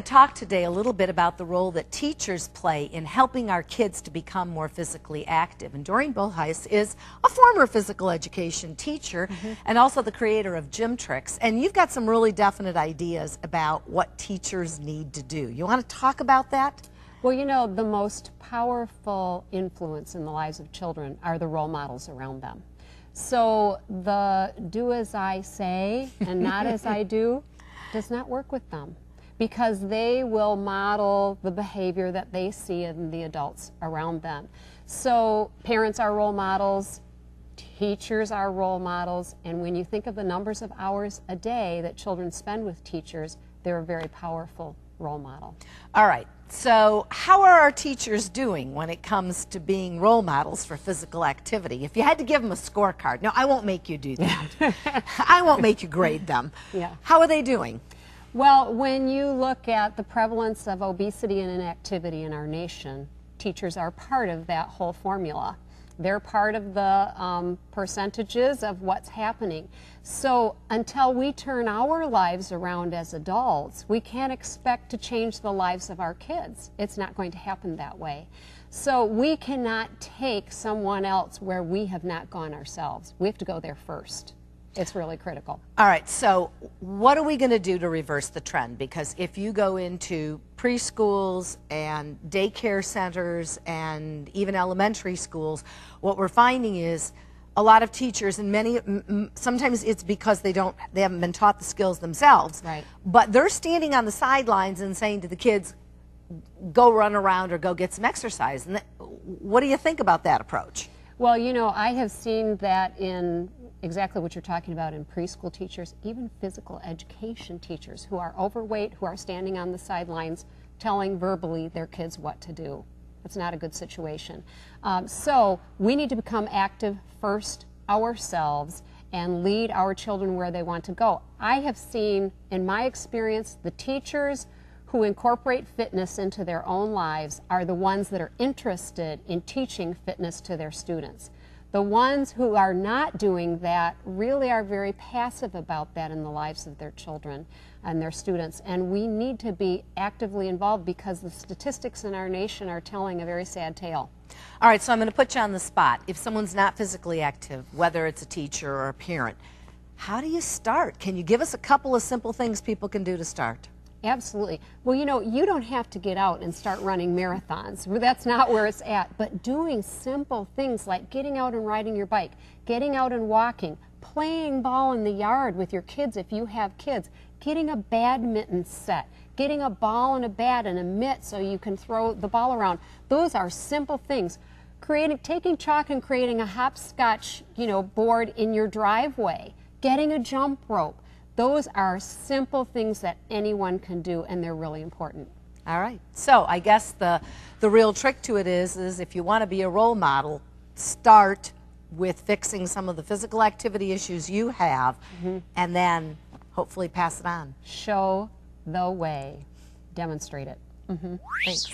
to talk today a little bit about the role that teachers play in helping our kids to become more physically active. And Doreen Bolhuis is a former physical education teacher and also the creator of Gymtrix. And you've got some really definite ideas about what teachers need to do. You want to talk about that? Well, you know, the most powerful influence in the lives of children are the role models around them. So the do as I say and not as I do does not work with them, because they will model the behavior that they see in the adults around them. So parents are role models, teachers are role models, and when you think of the numbers of hours a day that children spend with teachers, they're a very powerful role model. All right, so how are our teachers doing when it comes to being role models for physical activity? If you had to give them a scorecard, no, I won't make you do that. I won't make you grade them. Yeah. How are they doing? Well, when you look at the prevalence of obesity and inactivity in our nation, teachers are part of that whole formula. They're part of the percentages of what's happening. So until we turn our lives around as adults, we can't expect to change the lives of our kids. It's not going to happen that way. So we cannot take someone else where we have not gone ourselves. We have to go there first. It's really critical. All right, so what are we going to do to reverse the trend? Because if you go into preschools and daycare centers and even elementary schools, what we're finding is a lot of teachers, and many, sometimes it's because they haven't been taught the skills themselves, right, but they're standing on the sidelines and saying to the kids, go run around or go get some exercise. And what do you think about that approach? Well, you know, I have seen that in exactly what you're talking about in preschool teachers, even physical education teachers who are overweight, who are standing on the sidelines telling verbally their kids what to do. That's not a good situation. So we need to become active first ourselves and lead our children where they want to go. I have seen, in my experience, the teachers who incorporate fitness into their own lives are the ones that are interested in teaching fitness to their students. The ones who are not doing that really are very passive about that in the lives of their children and their students. And we need to be actively involved because the statistics in our nation are telling a very sad tale. All right, so I'm going to put you on the spot. If someone's not physically active, whether it's a teacher or a parent, how do you start? Can you give us a couple of simple things people can do to start? Absolutely. Well, you know, you don't have to get out and start running marathons. That's not where it's at. But doing simple things like getting out and riding your bike, getting out and walking, playing ball in the yard with your kids if you have kids, getting a badminton set, getting a ball and a bat and a mitt so you can throw the ball around. Those are simple things. Taking chalk and creating a hopscotch, board in your driveway, getting a jump rope. Those are simple things that anyone can do, and they're really important. All right. So I guess the real trick to it is if you want to be a role model, start with fixing some of the physical activity issues you have, and then hopefully pass it on. Show the way. Demonstrate it. Thanks.